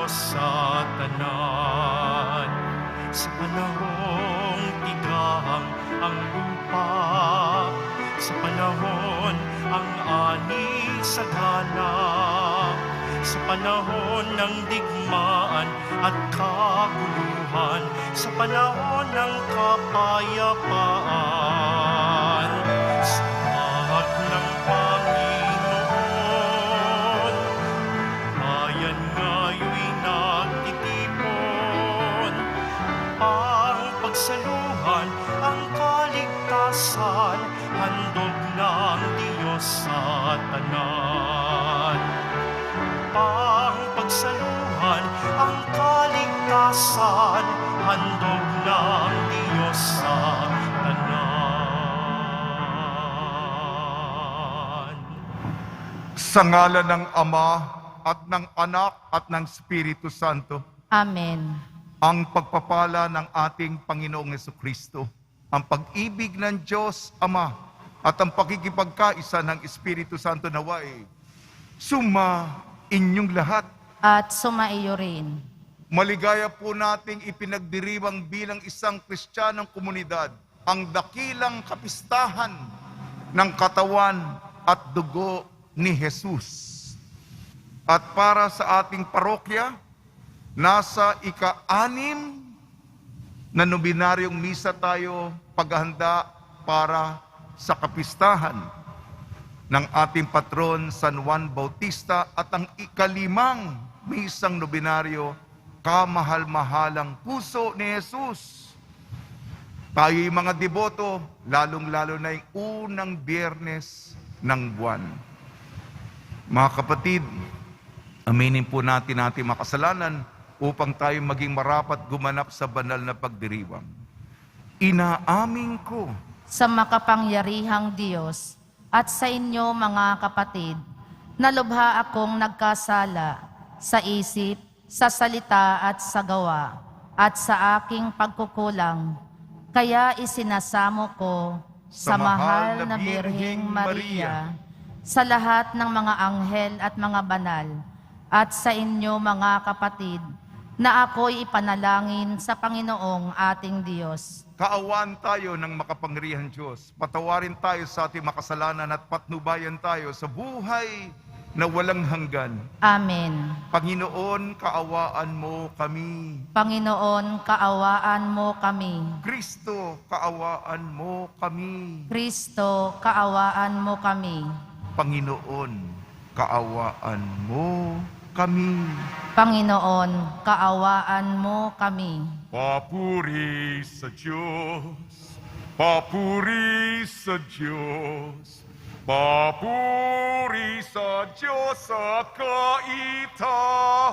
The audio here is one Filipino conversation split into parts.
Diyos sa tanan. Sa panahong tigang ang lupa, sa panahon ang ani sa gala, sa panahon ng digmaan at kaguluhan, sa panahon ng kapayapaan. Sa lahat ng Panginoon, bayan nga'yo'y nagtitipon. Ang pagsaluhan, ang kaligtasan, handog ng Diyos sa tanan. Ang pagsaluhan, ang kaligtasan, handog ng Diyos sa tanan. Sa ngalan ng Ama at ng Anak at ng Espiritu Santo, Amen. ang pagpapala ng ating Panginoong Jesucristo, ang pag-ibig ng Diyos Ama at ang pakikipagkaisa ng Espiritu Santo naway suma inyong lahat. At sumaiyo rin. Maligaya po nating ipinagdiriwang bilang isang Kristiyanong komunidad ang dakilang kapistahan ng katawan at dugo ni Jesus. At para sa ating parokya, nasa ika-6 na nobenaryong misa tayo paghahanda para sa kapistahan ng ating patron San Juan Bautista at ang ika-5 misang nobenaryo, kamahal-mahalang puso ni Jesus. Tayo'y mga deboto, lalong-lalo na yung unang Biyernes ng buwan. Mga kapatid, aminin po natin ating makasalanan upang tayo maging marapat gumanap sa banal na pagdiriwang. Inaamin ko Sa makapangyarihang Diyos at sa inyo mga kapatid, na lubha akong nagkasala sa isip, sa salita at sa gawa, at sa aking pagkukulang. Kaya isinasamo ko sa mahal na Birheng Maria, sa lahat ng mga anghel at mga banal, at sa inyo mga kapatid, na ako'y ipanalangin sa Panginoong ating Diyos. kaawaan tayo ng makapangyarihang Diyos. Patawarin tayo sa ating makasalanan at patnubayan tayo sa buhay na walang hanggan. Amen. Panginoon, kaawaan mo kami. Panginoon, kaawaan mo kami. Kristo, kaawaan mo kami. Kristo, kaawaan mo kami. Panginoon, kaawaan mo kami. Panginoon, kaawaan mo kami. Papuri sa Diyos, papuri sa Diyos, papuri sa Diyos sa kaitaasan.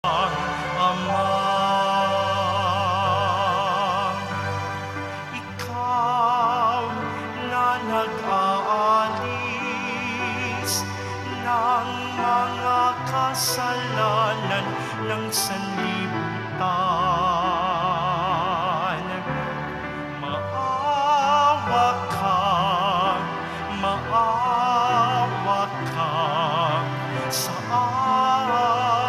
Ama, ikaw na nag-aalis ng mga kasalanan ng sanlibutan. Maawa ka sa amin.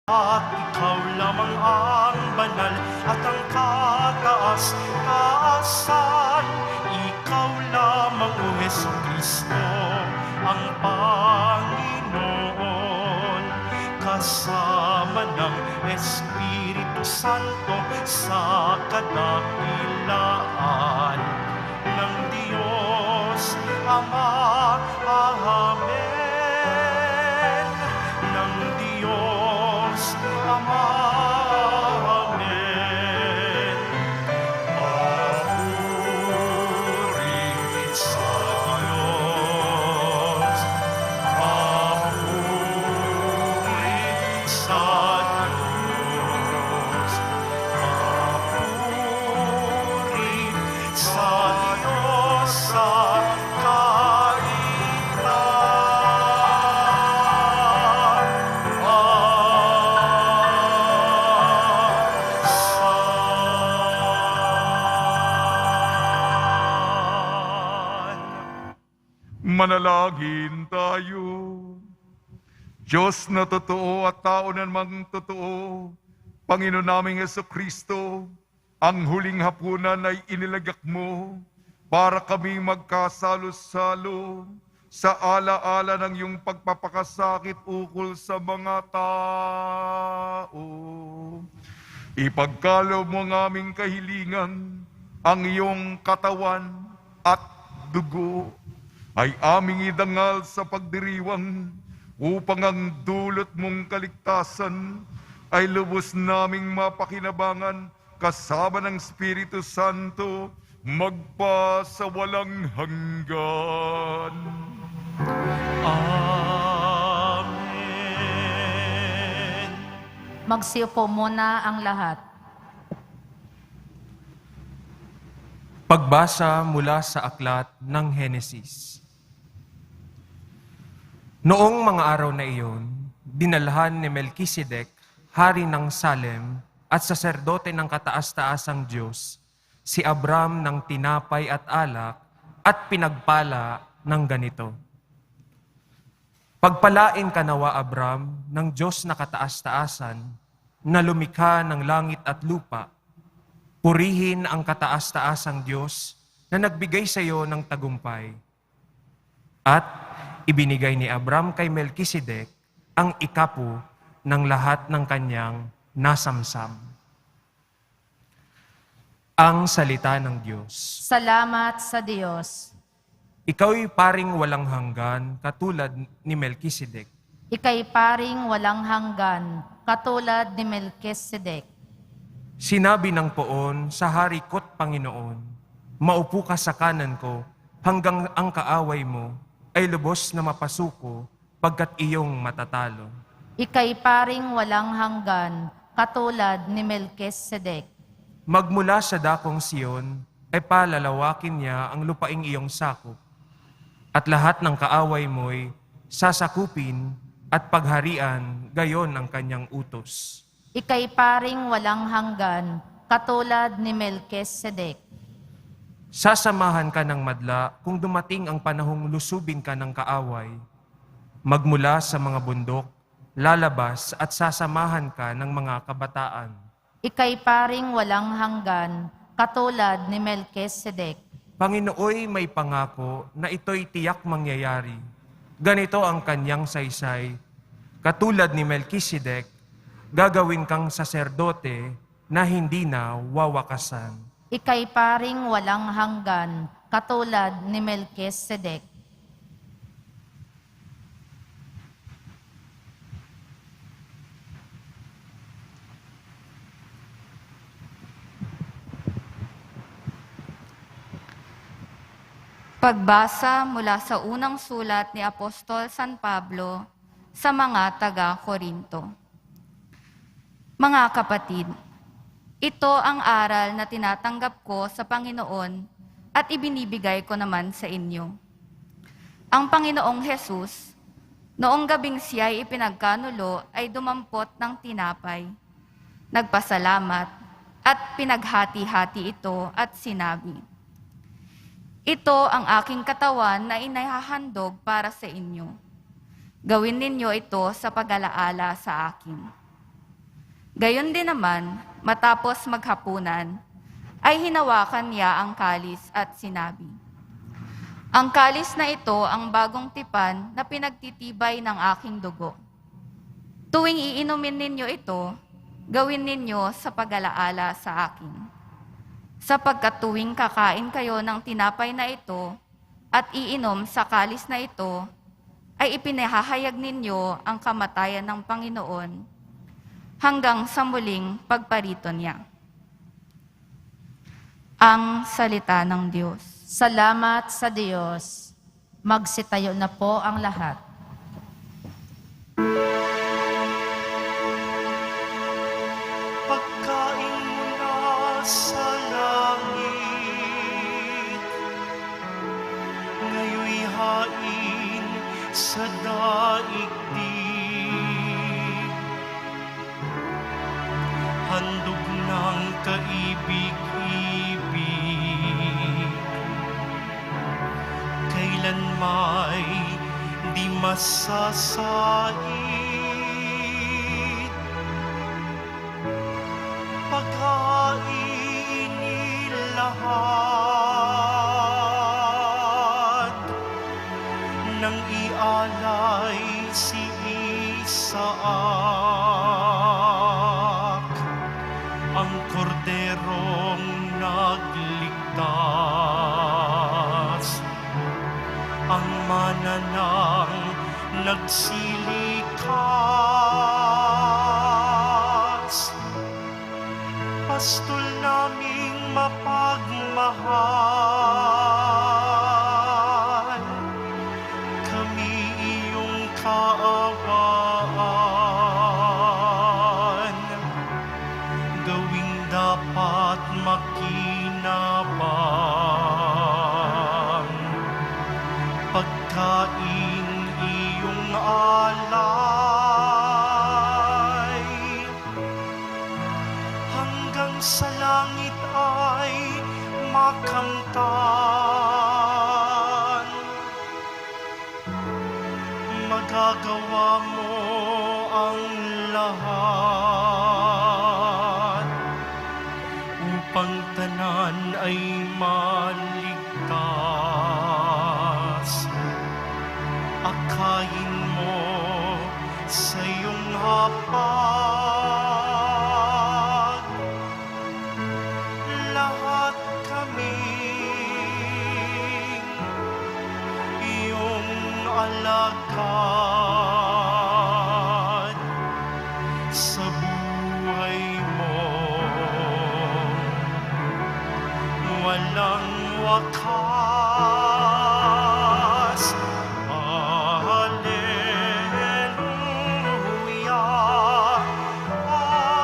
At ikaw lamang ang banal at ang kataas-taasan. Ikaw lamang, O Jesucristo, ang Panginoon. Kasama ng Espiritu Santo sa kadakilaan ng Diyos Ama. Amen. Ng Diyos Ama. Amen. Papuri sa Diyos. Papuri sa Diyos. Papuri sa Diyos sa Manalangin tayo. Diyos na totoo at tao na namang totoo, Panginoon naming Jesucristo, ang huling hapunan ay inilagak mo para kaming magkasalo-salo sa ala-ala ng iyong pagpapakasakit ukol sa mga tao. Ipagkaloob mo ang aming kahilingan, ang iyong katawan at dugo ay aming idangal sa pagdiriwang upang ang dulot mong kaligtasan ay lubos naming mapakinabangan kasama ng Espiritu Santo magpa sa walang hanggan. Amen. Magsiupo muna ang lahat. Pagbasa mula sa aklat ng Henesis. Noong mga araw na iyon, dinalhan ni Melkisedek, hari ng Salem at saserdote ng kataas-taasang Diyos, si Abram ng tinapay at alak at pinagpala ng ganito. Pagpalain ka nawa, Abram, ng Diyos na kataas-taasan, na lumikha ng langit at lupa. Purihin ang kataas-taasang Diyos na nagbigay sa iyo ng tagumpay. At ibinigay ni Abram kay Melkisedek ang ikapo ng lahat ng kanyang nasamsam. Ang salita ng Diyos. Salamat sa Diyos. Ikaw'y paring walang hanggan katulad ni Melkisedek. Ika'y paring walang hanggan, katulad ni Melkisedek. Sinabi ng poon sa hari ko't Panginoon, maupo ka sa kanan ko hanggang ang kaaway mo ay lubos na mapasuko pagkat iyong matatalo. Ika'y paring walang hanggan, katulad ni Melkisedek. Magmula sa dakong Siyon ay palalawakin niya ang lupaing iyong sakop, at lahat ng kaaway mo'y sasakupin at pagharian gayon ang kanyang utos. Ika'y paring walang hanggan, katulad ni Melkisedek. Sasamahan ka ng madla kung dumating ang panahong lusubin ka ng kaaway. Magmula sa mga bundok, lalabas at sasamahan ka ng mga kabataan. Ika'y paring walang hanggan, katulad ni Melkisedek. Panginooy may pangako na ito'y tiyak mangyayari. Ganito ang kanyang saysay. Katulad ni Melkisedek, gagawin kang saserdote na hindi na wawakasan. Ika'y paring walang hanggan, katulad ni Melkisedek. Pagbasa mula sa unang sulat ni Apostol San Pablo sa mga taga-Korinto. Mga kapatid, ito ang aral na tinatanggap ko sa Panginoon at ibinibigay ko naman sa inyo. Ang Panginoong Jesus, noong gabing siya'y ipinagkanulo ay dumampot ng tinapay, nagpasalamat at pinaghati-hati ito at sinabi, ito ang aking katawan na inahahandog para sa inyo. Gawin ninyo ito sa pag-alaala sa akin. Gayon din naman, matapos maghapunan, ay hinawakan niya ang kalis at sinabi, "Ang kalis na ito ang bagong tipan na pinagtitibay ng aking dugo. Tuwing iinumin ninyo ito, gawin ninyo sa pag-alaala sa akin. Sapagkat tuwing kakain kayo ng tinapay na ito at iinom sa kalis na ito, ay ipinahahayag ninyo ang kamatayan ng Panginoon hanggang sa muling pagparito niya." Ang salita ng Diyos. Salamat sa Diyos. Magsitayo na po ang lahat. Pagkain mula sa langit, ngayoy hain sa daigdig. Handog ng kaibig-ibig, kailan may di masasait. Pagkainin lahat nang ialay si Isaac, ang korderong nagligtas, ang mananang nagsilikas. Pastol naming mapagmahal, kami iyong kaawaan. Gawing dapat makinabang, pagkain iyong alay. Hanggang sa langit ay makamtan, magagawa mo ang lahat upang tanan ay maligtas. Akayin mo sa iyong hapag, lahat kami iyong alagad sa buhay mo, walang wakas. Hallelujah, hallelujah,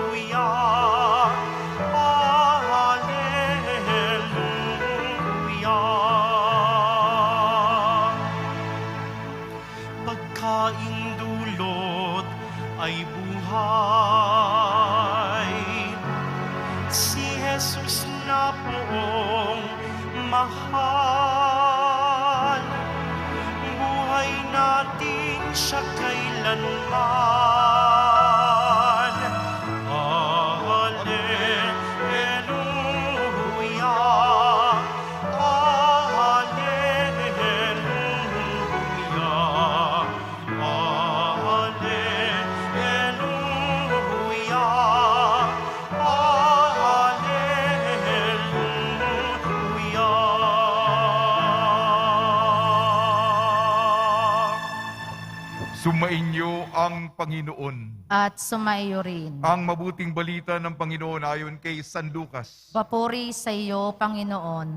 hallelujah, hallelujah. Pagkaing dulot ay buhay, si Jesus na poong mahal. Buhay natin siya kailanman. Hallelujah, hallelujah, hallelujah, hallelujah. Sumainyo ang Panginoon. At sumaiyo rin. Ang mabuting balita ng Panginoon ayon kay San Lucas. Papuri sa iyo, Panginoon.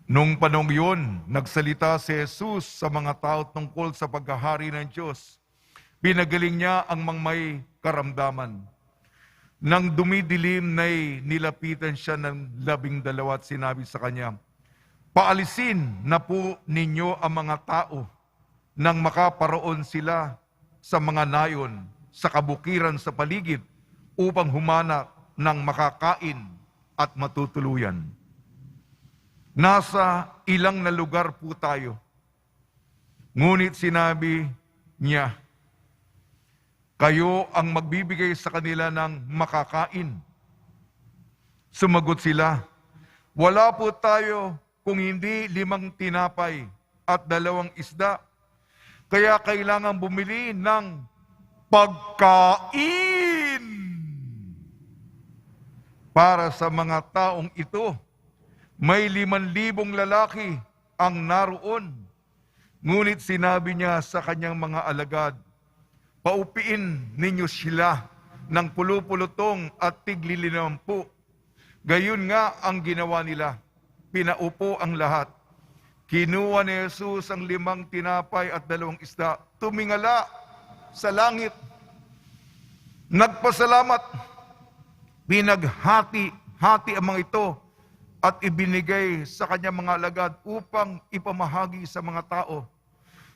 Nung panahong yun, nagsalita si Jesus sa mga tao tungkol sa paghahari ng Diyos. Pinagaling niya ang mga may karamdaman. Nang dumidilim na'y nilapitan siya ng 12 at sinabi sa kanya, "Paalisin na po ninyo ang mga tao nang makaparoon sila sa mga nayon sa kabukiran sa paligid upang humana ng makakain at matutuluyan." Nasa ilang na lugar po tayo. Ngunit sinabi niya, kayo ang magbibigay sa kanila ng makakain. Sumagot sila, wala po tayo kung hindi 5 tinapay at 2 isda. Kaya kailangan bumili ng pagkain para sa mga taong ito. May 5,000 lalaki ang naroon. Ngunit sinabi niya sa kanyang mga alagad, paupiin ninyo sila ng pulupulutong at tig-50. Gayon nga ang ginawa nila. Pinaupo ang lahat. Kinuha ni Jesus ang 5 tinapay at 2 isda. Tumingala sa langit. Nagpasalamat. Pinaghati-hati ang mga ito at ibinigay sa kanyang mga alagad upang ipamahagi sa mga tao.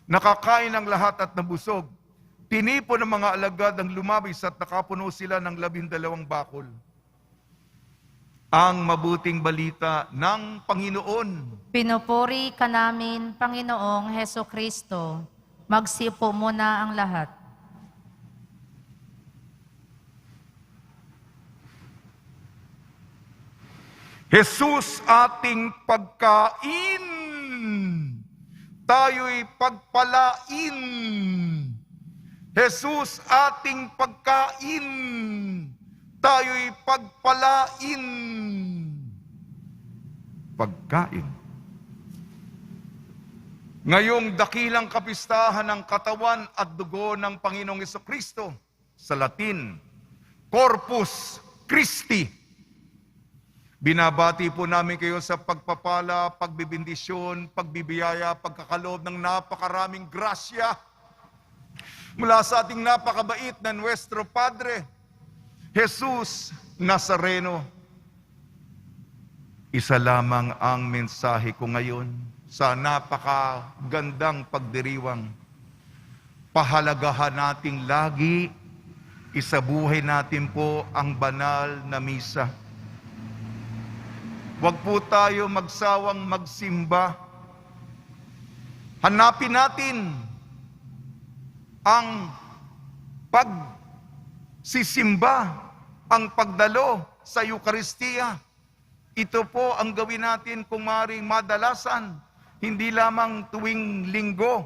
Nakakain ang lahat at nabusog. Tinipon ng mga alagad ang lumabis at nakapuno sila ng 12 bakol. Ang mabuting balita ng Panginoon. Pinupuri ka namin, Panginoong Heso Kristo. Magsipo muna ang lahat. Jesus ating pagkain. Tayo'y pagpalain. Jesus ating pagkain. Tayo'y pagpalain. Pagkain. Ngayong dakilang kapistahan ng katawan at dugo ng Panginoong Jesucristo, sa Latin, Corpus Christi. Binabati po namin kayo sa pagpapala, pagbibindisyon, pagbibiyaya, pagkakaloob ng napakaraming grasya mula sa ating napakabait na Nuestro Padre, Jesus Nazareno. Isa lamang ang mensahe ko ngayon sa napakagandang pagdiriwang. Pahalagahan nating lagi, isabuhay natin po ang banal na misa. Huwag po tayo magsawang magsimba. Hanapin natin ang pagsisimba, ang pagdalo sa Eukaristiya. Ito po ang gawin natin kung maaaring madalasan, hindi lamang tuwing Linggo,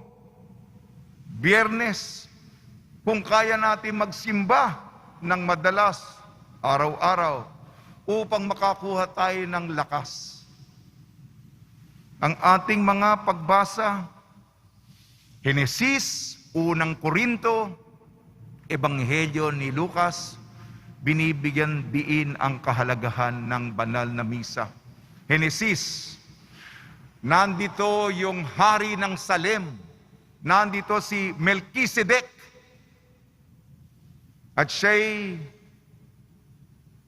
Biyernes, kung kaya natin magsimba ng madalas, araw-araw, upang makakuha tayo ng lakas. Ang ating mga pagbasa, Henesis, 1 Korinto, Ebanghelyo ni Lucas, binibigyan diin ang kahalagahan ng banal na misa. Henesis, nandito yung hari ng Salem, nandito si Melchizedek, at siya'y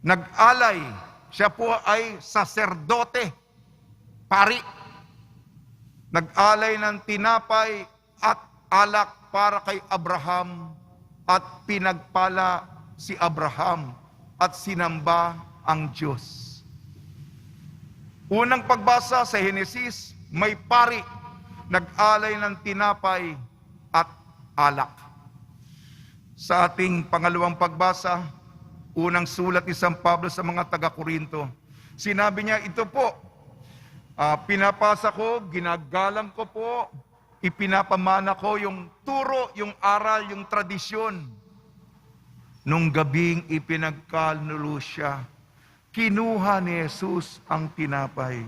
nag-alay. Siya po ay saserdote, pari. Nag-alay ng tinapay at alak para kay Abraham at pinagpala si Abraham at sinamba ang Diyos. Unang pagbasa sa Henesis, may pari nag-alay ng tinapay at alak. Sa ating pangalawang pagbasa, unang sulat ni San Pablo sa mga taga-Korinto, sinabi niya, ito po, pinapasa ko, ginagalang ko po, ipinapamana ko yung turo, yung aral, yung tradisyon. Nung gabing ipinagkanulo siya, kinuha ni Jesus ang tinapay.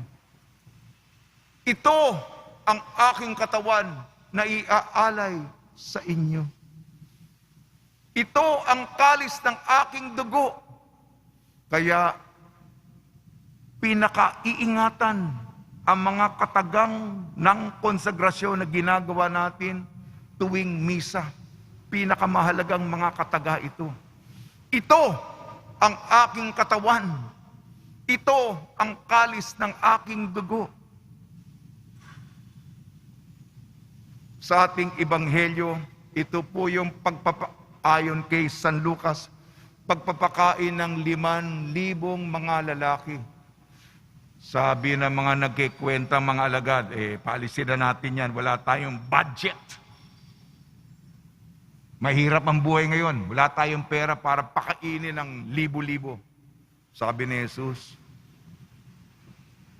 Ito ang aking katawan na iaalay sa inyo. Ito ang kalis ng aking dugo. Kaya pinakaiingatan ang mga katagang ng konsagrasyon na ginagawa natin tuwing misa. Pinakamahalagang mga kataga ito. Ito ang aking katawan. Ito ang kalis ng aking dugo. Sa ating ebanghelyo, ito po yung ayon kay San Lucas, pagpapakain ng 5,000 mga lalaki. Sabi ng mga nagkikwenta mga alagad, paalisin na natin yan, wala tayong budget. Mahirap ang buhay ngayon, wala tayong pera para pakainin ng libo-libo. Sabi ni Jesus,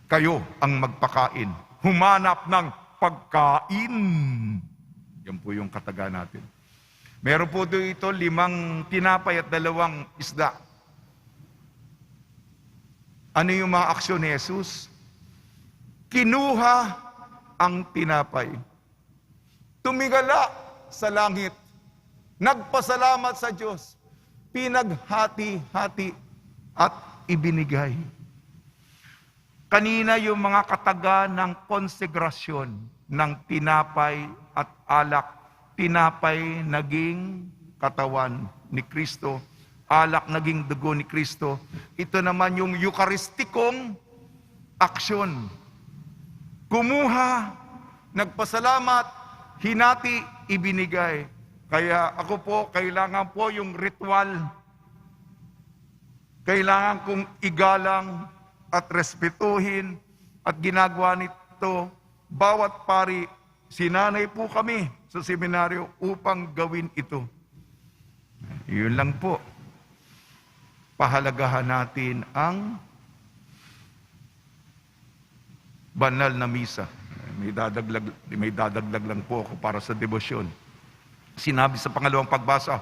kayo ang magpakain. Humanap ng pagkain. Yan po yung kataga natin. Meron po dito 5 tinapay at 2 isda. Ano yung mga aksyon ni Jesus? Kinuha ang tinapay. Tumingala sa langit. Nagpasalamat sa Diyos. Pinaghati-hati at ibinigay. Kanina yung mga kataga ng konsegrasyon ng tinapay at alak. Tinapay naging katawan ni Kristo. Alak naging dugo ni Kristo. Ito naman yung eucharistikong aksyon. Kumuha, nagpasalamat, hinati, ibinigay. Kaya ako po, kailangan po yung ritual. Kailangan kong igalang at respetuhin at ginagawa nito bawat pari. Sinanay po kami sa seminaryo upang gawin ito. Yun lang po. Pahalagahan natin ang banal na misa. May dadaglag lang po ako para sa debosyon. Sinabi sa pangalawang pagbasa,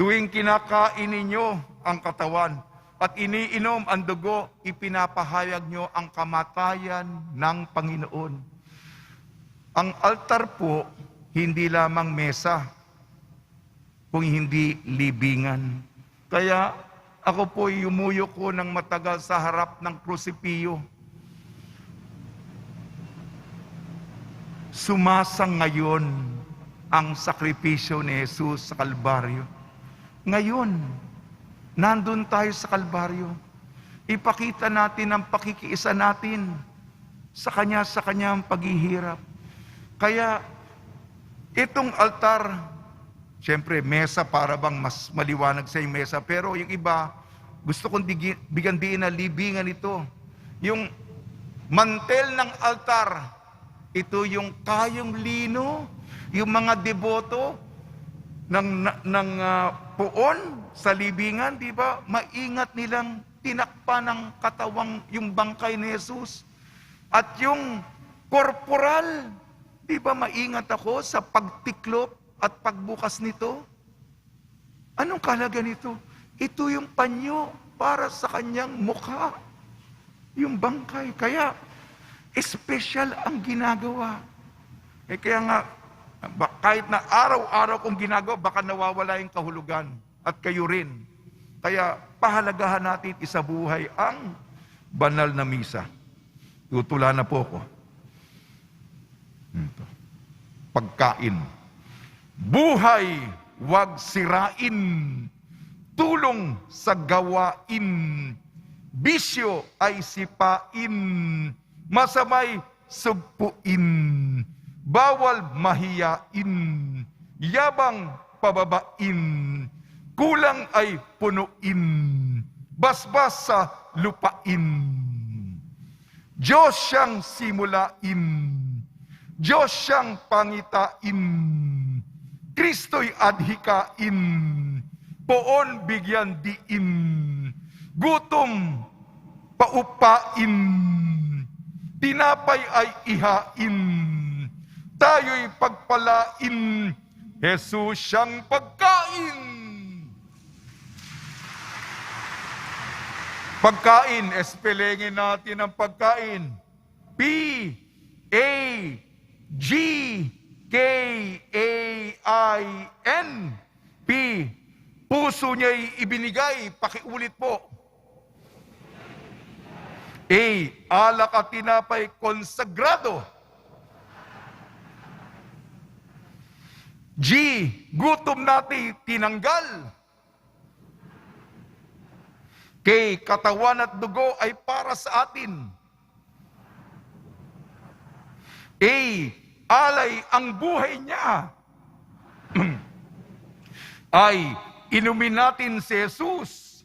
tuwing kinakain ninyo ang katawan at iniinom ang dugo, ipinapahayag nyo ang kamatayan ng Panginoon. Ang altar po, hindi lamang mesa, kung hindi libingan. Kaya ako po yumuyo ko ng matagal sa harap ng krusipiyo. Sumasang ngayon ang sakripisyo ni Jesus sa Kalbaryo. Ngayon, nandun tayo sa Kalbaryo. Ipakita natin ang pakikiisa natin sa kanyang paghihirap. Kaya, itong altar, siyempre, mesa para bang mas maliwanag sa yung mesa. Pero yung iba, gusto kong bigyan din na libingan ito. Yung mantel ng altar, ito yung kayong lino, yung mga deboto ng puon sa libingan, di ba? Maingat nilang tinakpan ng katawang yung bangkay ni Jesus. At yung korporal, di ba maingat ako sa pagtiklop at pagbukas nito? Anong kahalaga nito? Ito yung panyo para sa kanyang mukha. Yung bangkay. Kaya, espesyal ang ginagawa. Kaya nga, kahit na araw-araw kong ginagawa, baka nawawala yung kahulugan. At kayo rin. Kaya, pahalagahan natin isabuhay ang banal na misa. Tutula na po ko. Pagkain. Buhay, wag sirain. Tulong sa gawain. Bisyo ay sipain. Masamay sugpuin. Bawal mahiyain. Yabang pababain. Kulang ay punuin. Basbas sa lupain. Diyos siyang simulain. Diyos siyang pangitain. Kristo'y adhikain. Poon bigyan diin. Gutom paupain. Tinapay ay ihain. Tayo'y pagpalain. Jesus siyang pagkain. Pagkain, espelengin natin ang pagkain. P-A-G-K-A-I-N. P. Puso niya'y ibinigay. Pakiulit po. A. Alak at tinapay konsagrado. G. Gutom natin tinanggal. K. Katawan at dugo ay para sa atin. A. Alay ang buhay niya. Ay, inumin natin si Jesus.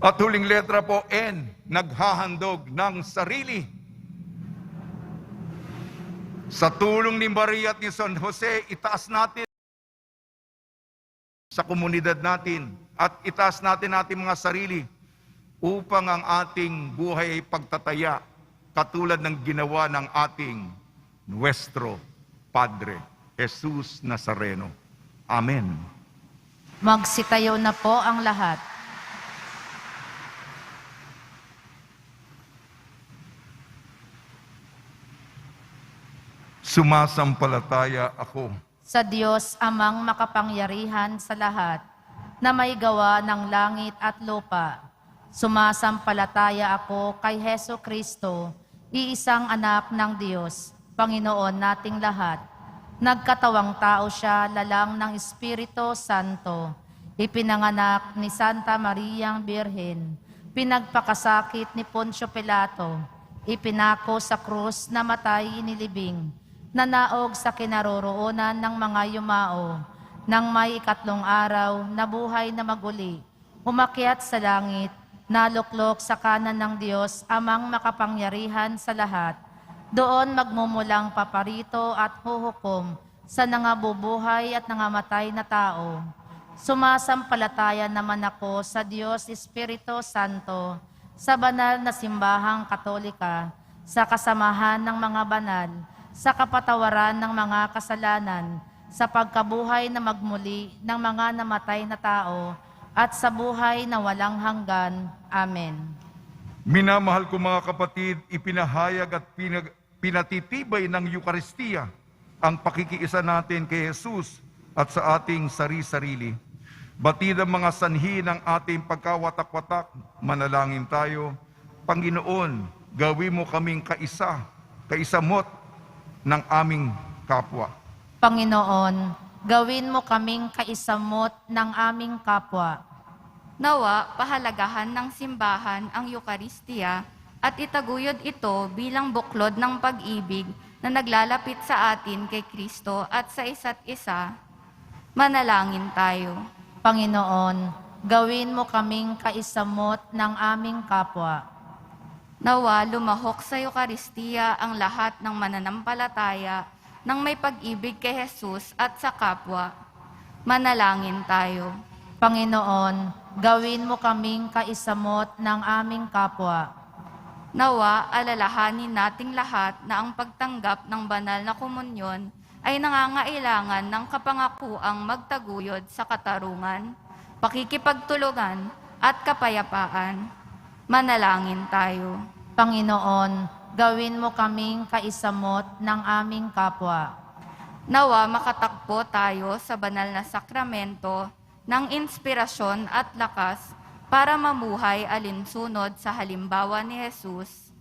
At huling letra po, N, naghahandog ng sarili. Sa tulong ni Maria at ni San Jose, itaas natin sa komunidad natin at itaas natin ating mga sarili upang ang ating buhay ay pagtataya katulad ng ginawa ng ating Nuestro Padre, Jesus Nazareno. Amen. Magsitayo na po ang lahat. Sumasampalataya ako Sa Diyos amang makapangyarihan sa lahat, na may gawa ng langit at lupa. Sumasampalataya ako kay Heso Kristo, iisang anak ng Diyos, Panginoon nating lahat. Nagkatawang tao siya, lalang ng Espiritu Santo. Ipinanganak ni Santa Mariang Birhen. Pinagpakasakit ni Poncio Pilato. Ipinako sa krus, namatay, inilibing. Nanaog sa kinaroroonan ng mga yumao. Nang may ikatlong araw, nabuhay na maguli. Umakyat sa langit, naluklok sa kanan ng Diyos, amang makapangyarihan sa lahat. Doon magmumulang paparito at huhukom sa nangabubuhay at nangamatay na tao. Sumasampalataya naman ako sa Diyos Espiritu Santo, sa banal na simbahang katolika, sa kasamahan ng mga banal, sa kapatawaran ng mga kasalanan, sa pagkabuhay na magmuli ng mga namatay na tao, at sa buhay na walang hanggan. Amen. Minamahal ko mga kapatid, ipinahayag at pinatitibay ng Eucharistia ang pakikiisa natin kay Jesus at sa ating sari-sarili. Batid ang mga sanhi ng ating pagkawatak-watak, manalangin tayo. Panginoon, gawin mo kaming kaisamot ng aming kapwa. Panginoon, gawin mo kaming kaisamot ng aming kapwa. Nawa, pahalagahan ng simbahan ang Eucharistia at itaguyod ito bilang buklod ng pag-ibig na naglalapit sa atin kay Kristo at sa isa't isa. Manalangin tayo. Panginoon, gawin mo kaming kaisamot ng aming kapwa. Nawa, lumahok sa Eucharistia ang lahat ng mananampalataya nang may pag-ibig kay Jesus at sa kapwa. Manalangin tayo. Panginoon, gawin mo kaming kaisamot ng aming kapwa. Nawa, alalahanin nating lahat na ang pagtanggap ng banal na komunyon ay nangangailangan ng kapangakuang magtaguyod sa katarungan, pakikipagtulungan at kapayapaan. Manalangin tayo. Panginoon, gawin mo kaming kaisamot ng aming kapwa. Nawa makatakbo tayo sa banal na sakramento ng inspirasyon at lakas para mamuhay alinsunod sa halimbawa ni Jesus.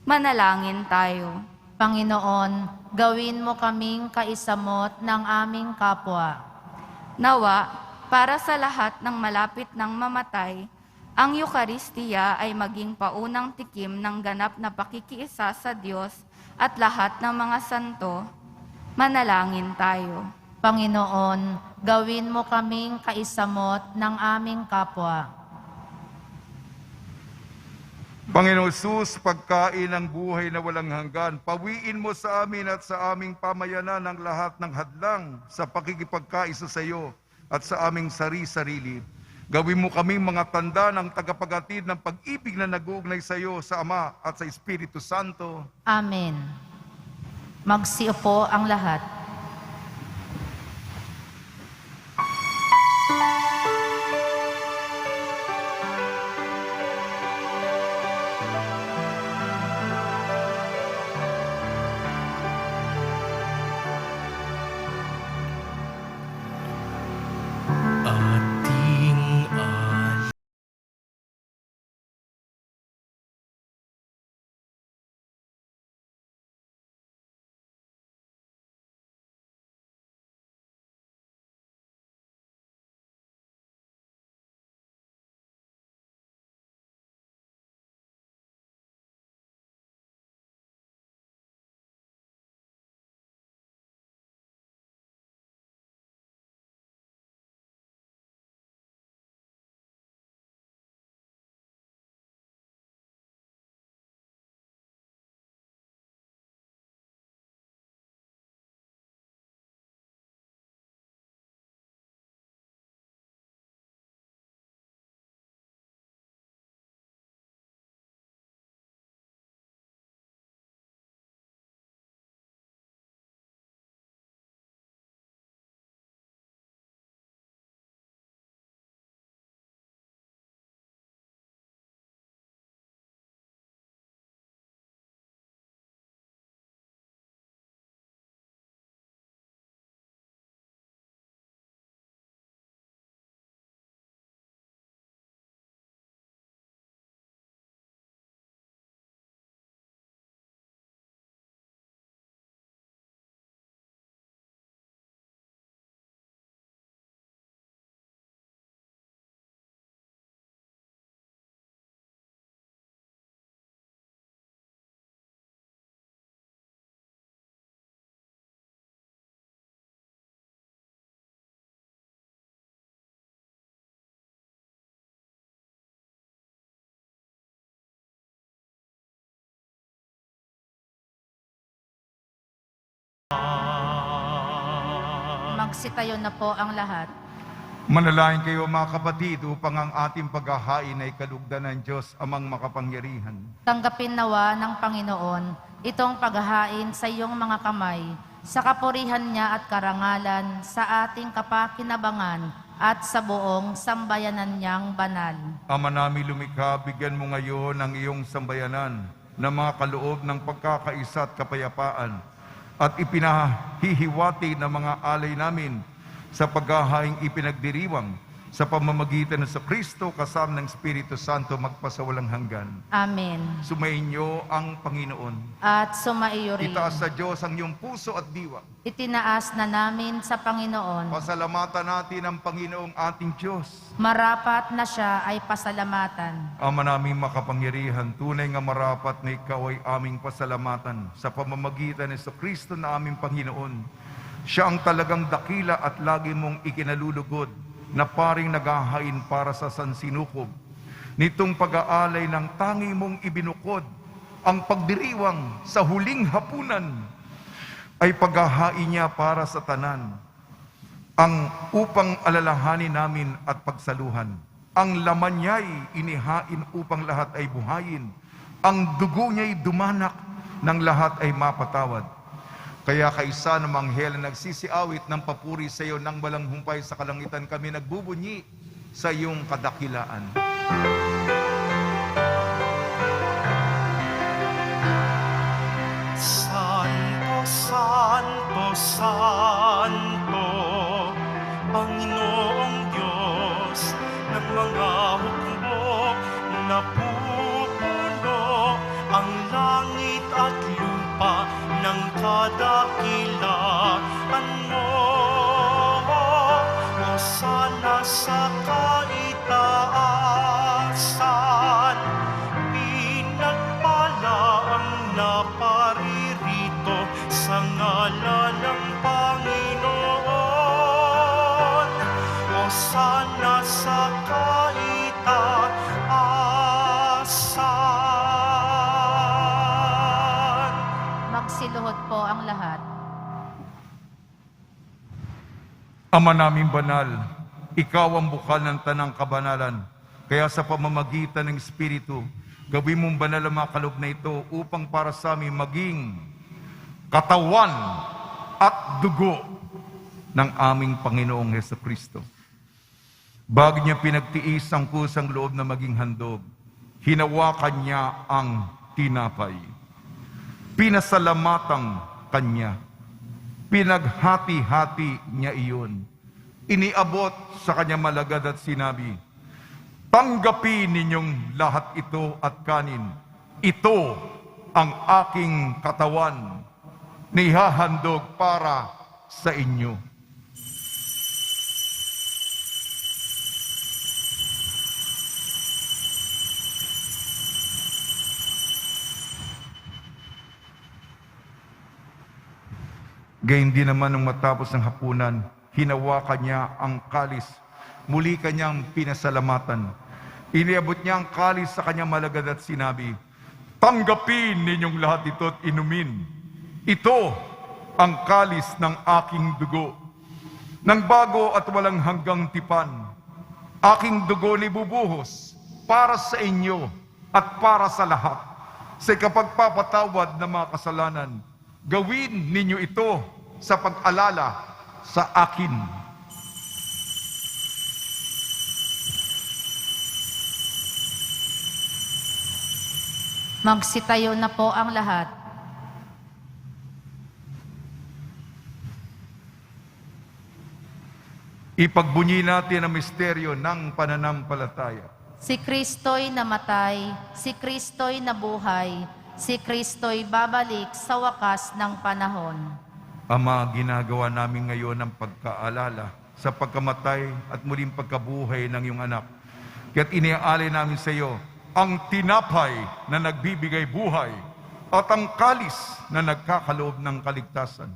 Manalangin tayo. Panginoon, gawin mo kaming kaisamot ng aming kapwa. Nawa, para sa lahat ng malapit ng mamatay, ang Eucharistia ay maging paunang tikim ng ganap na pakikiisa sa Diyos at lahat ng mga santo. Manalangin tayo. Panginoon, gawin mo kaming kaisamot ng aming kapwa. Panginoon Jesus, pagkain ng buhay na walang hanggan, pawiin mo sa amin at sa aming pamayanan ang lahat ng hadlang sa pakikipagkaisa sa iyo at sa aming sari-sarili. Gawin mo kaming mga tanda ng tagapaghatid ng pag-ibig na nag-uugnay sa iyo, sa Ama at sa Espiritu Santo. Amen. Magsiupo ang lahat. Magsitayo na po ang lahat. Manalangin kayo mga kapatid upang ang ating paghahain ay kalugdan ng Diyos amang makapangyarihan. Tanggapin nawa ng Panginoon itong paghahain sa iyong mga kamay, sa kapurihan niya at karangalan, sa ating kapakinabangan at sa buong sambayanan niyang banal. Ama namin lumikha, bigyan mo ngayon ang iyong sambayanan ng mga kaloob ng pagkakaisa at kapayapaan at ipinahihiwati ng mga alay namin sa paghahaing ipinagdiriwang sa pamamagitan ng sa Kristo kasama ng Espiritu Santo magpasawalang hanggan. Amen. Sumainyo ang Panginoon. At sumaiyo rin. Itaas sa Diyos ang iyong puso at diwa. Itinaas na namin sa Panginoon. Pasalamatan natin ang Panginoong ating Diyos. Marapat na siya ay pasalamatan. Ama naming makapangyarihan, tunay nga marapat na ikaw ay aming pasalamatan sa pamamagitan ni Kristo na aming Panginoon. Siya ang talagang dakila at lagi mong ikinalulugod na paring naghahain para sa sansinukob. Nitong pag-aalay ng tangi mong ibinukod, ang pagdiriwang sa huling hapunan ay paghahain niya para sa tanan. Ang upang alalahanin namin at pagsaluhan. Ang laman niya'y inihain upang lahat ay buhayin. Ang dugo niya'y dumanak ng lahat ay mapatawad. Kaya kaisa ng manghel na nagsisiawit ng papuri sa iyo nang walang humpay sa kalangitan, kami nagbubunyi sa iyong kadakilaan. Santo, Santo, Santo, Panginoong Diyos ng mga hukbo, napupuno ang langit at lupa ng kadakilaan mo. Hosana sa kaitaasan, pinagpala ang naparirito sa ngalan ng Panginoon. Hosana sa kaitaasan. Magsiluhod po ang lahat. Ama naming banal, ikaw ang bukal ng tanang kabanalan. Kaya sa pamamagitan ng Espiritu, gawin mong banal ang mga kaloob na ito upang para sa amin maging katawan at dugo ng aming Panginoong Jesucristo. Bago niya pinagtiis ang kusang loob na maging handog, hinawakan niya ang tinapay. Pinasalamatan kanya. Pinaghati-hati niya iyon. Iniabot sa kanya malagad at sinabi, tanggapin ninyong lahat ito at kanin. Ito ang aking katawan na ihahandog para sa inyo. Gayun din naman nung matapos ng hapunan, hinawakan niya ang kalis. Muli kanyang pinasalamatan. Iniabot niya ang kalis sa kanyang malagad at sinabi, tanggapin ninyong lahat ito at inumin. Ito ang kalis ng aking dugo. Nang bago at walang hanggang tipan, aking dugo nibubuhos para sa inyo at para sa lahat. Sa kapagpapatawad ng mga kasalanan, gawin ninyo ito sa pag-alala sa akin. Magsitayo na po ang lahat. Ipagbunyi natin ang misteryo ng pananampalataya. Si Kristo'y namatay, si Kristo'y nabuhay, si Kristo'y babalik sa wakas ng panahon. Ama, ginagawa namin ngayon ang pagkaalala sa pagkamatay at muling pagkabuhay ng iyong anak. Kaya't iniaalay namin sa iyo ang tinapay na nagbibigay buhay at ang kalis na nagkakaloob ng kaligtasan.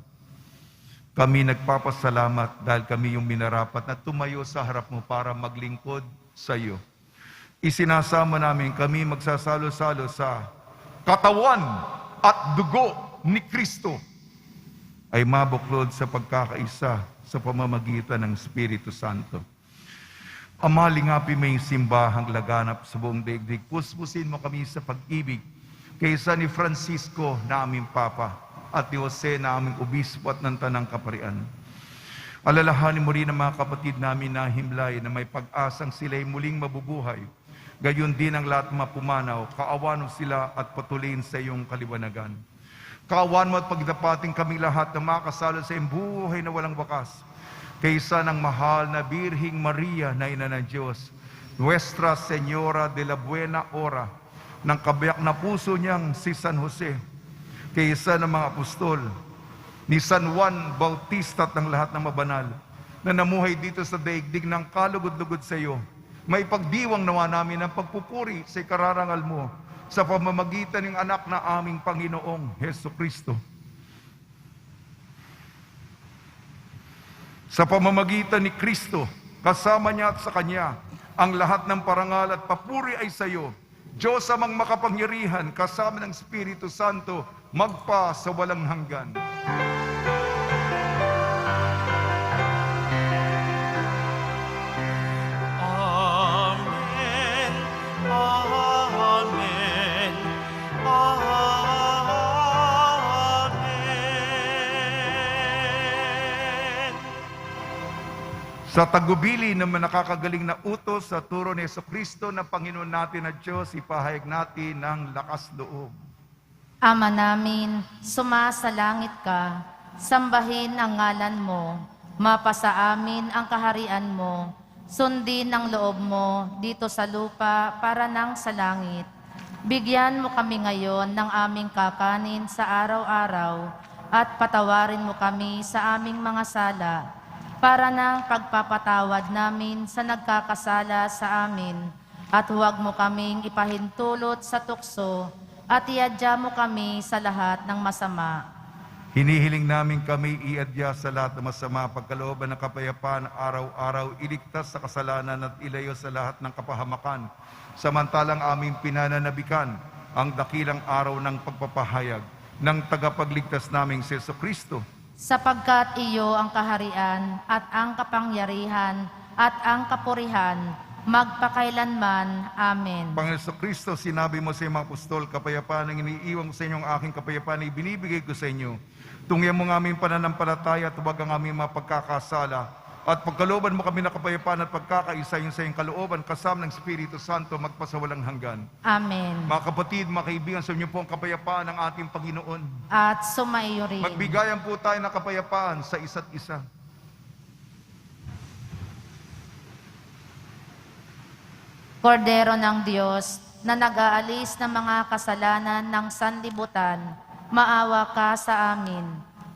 Kami nagpapasalamat dahil kami yung minarapat na tumayo sa harap mo para maglingkod sa iyo. Isinasama namin kami magsasalo-salo sa katawan at dugo ni Kristo. ay mabuklod sa pagkakaisa sa pamamagitan ng Espiritu Santo. Ama, lingapin mo yung simbahang laganap sa buong daigdig. Puspusin mo kami sa pag-ibig kaysa ni Francisco na aming Papa at ni Jose na aming Obispo at ng Tanang Kaparian. Alalahanin mo rin ang mga kapatid namin na himlay na may pag-asang sila'y muling mabubuhay. Gayon din ang lahat mapumanaw, kaawan mo sila at patuloyin sa iyong kaliwanagan. Kaawan mo at pagdapating kami lahat na makasalo sa iyong buhay na walang wakas. Kaysa ng mahal na Birhing Maria na Ina ng Diyos, Nuestra Señora de la Buena Hora, ng kabiyak na puso niyang si San Jose, kaysa ng mga apostol, ni San Juan Bautista at ng lahat ng mabanal na namuhay dito sa daigdig ng kalugod-lugod sa iyo, may pagdiwang nawa namin ang pagpupuri sa ikararangal mo sa pamamagitan ng anak na aming Panginoong Heso Kristo. Sa pamamagitan ni Kristo, kasama niya at sa Kanya, ang lahat ng parangal at papuri ay sa iyo, Diyos amang makapangyarihan, kasama ng Espiritu Santo, magpa sa walang hanggan. Amen. Amen. Amen. Sa tagubili ng nakakagaling na utos sa turo ni Jesucristo na Panginoon natin at Diyos, ipahayag natin ng lakas loob. Ama namin, sumasalangit ka, sambahin ang ngalan mo, mapasa amin ang kaharian mo, sundin ang loob mo dito sa lupa para nang sa langit. Bigyan mo kami ngayon ng aming kakanin sa araw-araw at patawarin mo kami sa aming mga sala para nang pagpapatawad namin sa nagkakasala sa amin at huwag mo kaming ipahintulot sa tukso at iadya mo kami sa lahat ng masama. Hinihiling namin kami iadya sa lahat ng masama, pagkalooban ng kapayapaan, araw-araw, iligtas sa kasalanan at ilayo sa lahat ng kapahamakan. Samantalang aming pinananabikan ang dakilang araw ng pagpapahayag ng tagapagligtas naming si Jesucristo. Sapagkat iyo ang kaharian at ang kapangyarihan at ang kapurihan, magpakailanman. Amen. Panginoon Jesucristo, sinabi mo sa iyong mga apostol, kapayapaan ang iniiwan ko sa inyo, ang aking kapayapaan ay binibigay ko sa inyo. Tungyan mo ang aming pananampalataya at huwag ang aming mga pagkakasala. At pagkalooban mo kami na kapayapaan at pagkakaisa yung sa iyong kalooban, kasama ng Espiritu Santo, magpasawalang hanggan. Amen. Mga kapatid, mga kaibigan, sa inyo po ang kapayapaan ng ating Panginoon. At sumaiyo rin. Magbigayan po tayo ng kapayapaan sa isa't isa. Kordero ng Diyos na nag-aalis ng mga kasalanan ng sanlibutan, maawa ka sa amin.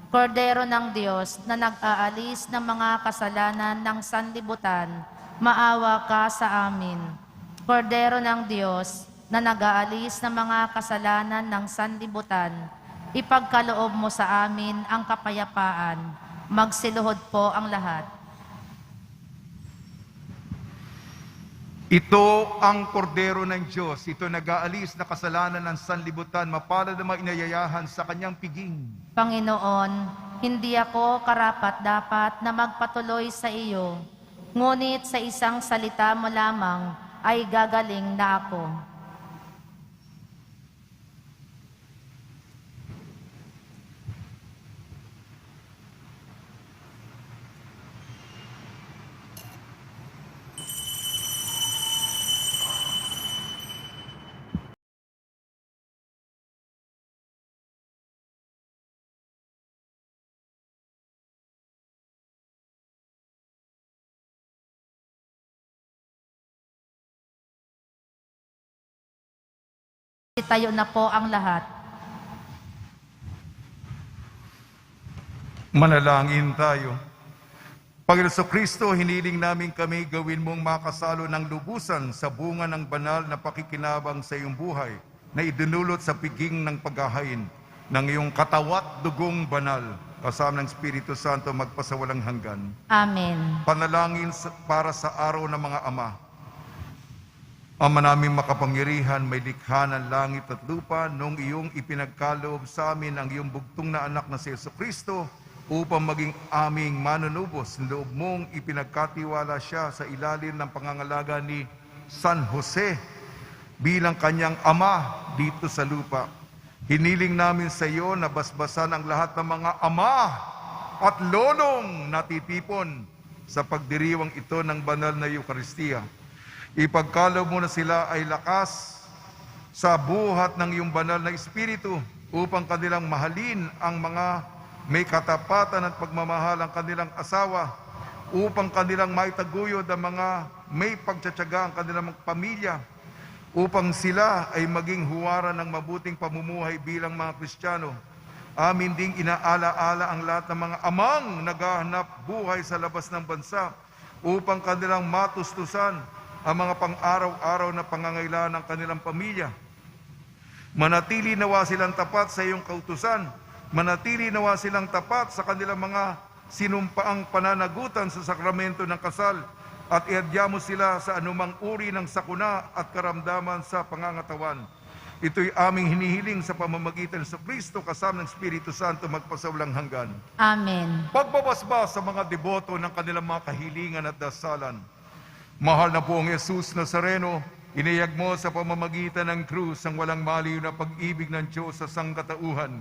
Kordero ng Diyos na nag-aalis ng mga kasalanan ng sanlibutan, maawa ka sa amin. Kordero ng Diyos na nag-aalis ng mga kasalanan ng sanlibutan, ipagkaloob mo sa amin ang kapayapaan. Magsiluhod po ang lahat. Ito ang kordero ng Diyos. Ito nag-aalis na kasalanan ng sanlibutan. Mapalad na inayayahan sa kanyang piging. Panginoon, hindi ako karapat-dapat na magpatuloy sa iyo, ngunit sa isang salita mo lamang ay gagaling na ako. Tayo na po ang lahat. Manalangin tayo. Panginoon Jesucristo, hiniling namin kami gawin mong makasalo ng lubusan sa bunga ng banal na pakikinabang sa iyong buhay na idinulot sa piging ng paghahain ng iyong katawat dugong banal kasama ng Espiritu Santo magpasawalang hanggan. Amen. Panalangin para sa araw ng mga ama. Ama naming makapangyarihan, may likha ng langit at lupa, nung iyong ipinagkaloob sa amin ang iyong bugtong na anak na si Jesucristo upang maging aming manunubos. Loob mong ipinagkatiwala siya sa ilalim ng pangangalaga ni San Jose bilang kanyang ama dito sa lupa. Hiniling namin sa iyo na basbasan ang lahat ng mga ama at lolong natitipon sa pagdiriwang ito ng banal na Eucharistia. Ipagkaloob mo na sila ay lakas sa buhat ng iyong banal na Espiritu upang kanilang mahalin ang mga may katapatan at pagmamahal ang kanilang asawa, upang kanilang maitaguyod ang mga may pagtsatsaga ang kanilang pamilya, upang sila ay maging huwaran ng mabuting pamumuhay bilang mga Kristiyano. Amin ding inaala-ala ang lahat ng mga amang naghahanap buhay sa labas ng bansa upang kanilang matustusan ang mga pang-araw-araw na pangangailangan ng kanilang pamilya. Manatili nawa silang tapat sa iyong kautusan. Manatili nawa silang tapat sa kanilang mga sinumpaang pananagutan sa sakramento ng kasal at iadya mo sila sa anumang uri ng sakuna at karamdaman sa pangangatawan. Ito'y aming hinihiling sa pamamagitan sa Kristo kasama ng Espiritu Santo magpasawalang hanggan. Amen. Pagbabasbas sa mga deboto ng kanilang mga kahilingan at dasalan. Mahal na poong Jesus Nazareno, iniyag mo sa pamamagitan ng krus ang walang maliw na pag-ibig ng Diyos sa sangkatauhan.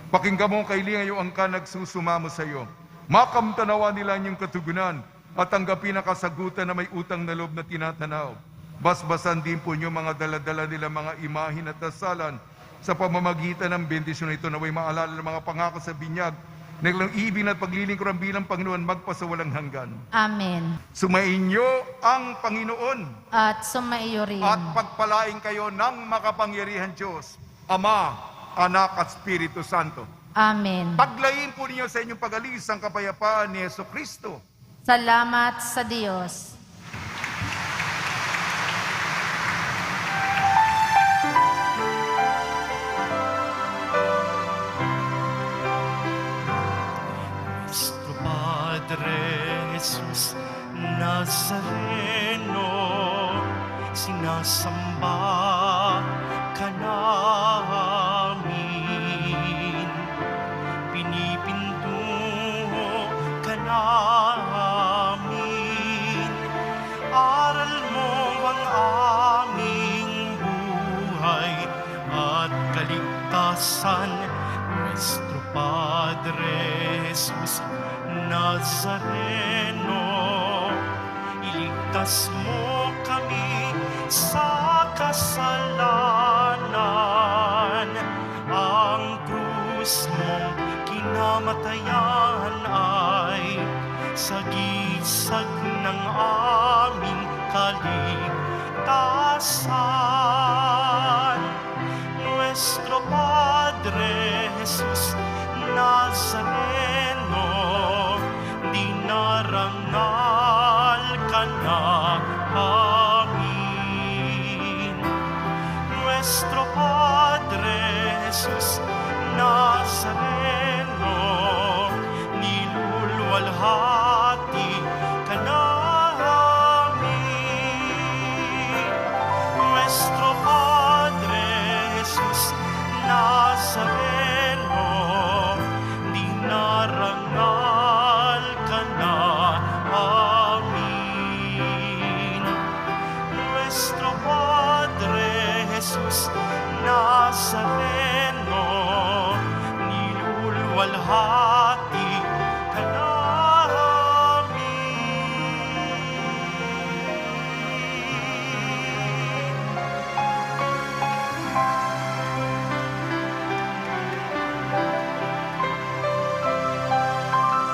Pakinggan mo kailingan yung angkan nagsusumamo sa iyo. Makamtanawa nila niyong katugunan at tanggapin ang kasagutan na may utang na loob na tinatanaw. Basbasan din po niyo mga daladala nila mga imahin at dasalan sa pamamagitan ng bendisyon ito na may maalala ng mga pangako sa binyag na ilang ibig at paglilingkuran bilang Panginoon magpasawalang hanggan. Amen. Sumainyo ang Panginoon At sumaiyo rin. at pagpalain kayo ng makapangyarihan Diyos, Ama, Anak at Espiritu Santo. Amen. Paglayin po ninyo sa inyong pag-alis ang kapayapaan ni Jesucristo. Salamat sa Diyos. Nuestro Padre Jesus Nazareno, sinasamba ka namin, pinipintuho ka namin, aral mo ang aming buhay at kaligtasan. Nuestro Padre Jesus Nazareno, iligtas mo kami sa kasalanan. Ang krus mong kinamatayan ay sagisag ng aming kaligtasan. Nuestro Padre Jesus Nazareno, dinarangal ka namin. Nuestro Padre Jesus Nazareno, niluluwalhati ka namin. Nuestro Padre Jesus Nazareno, dinarangal ka namin. Nuestro Padre Jesus Nazareno, niluluwalhati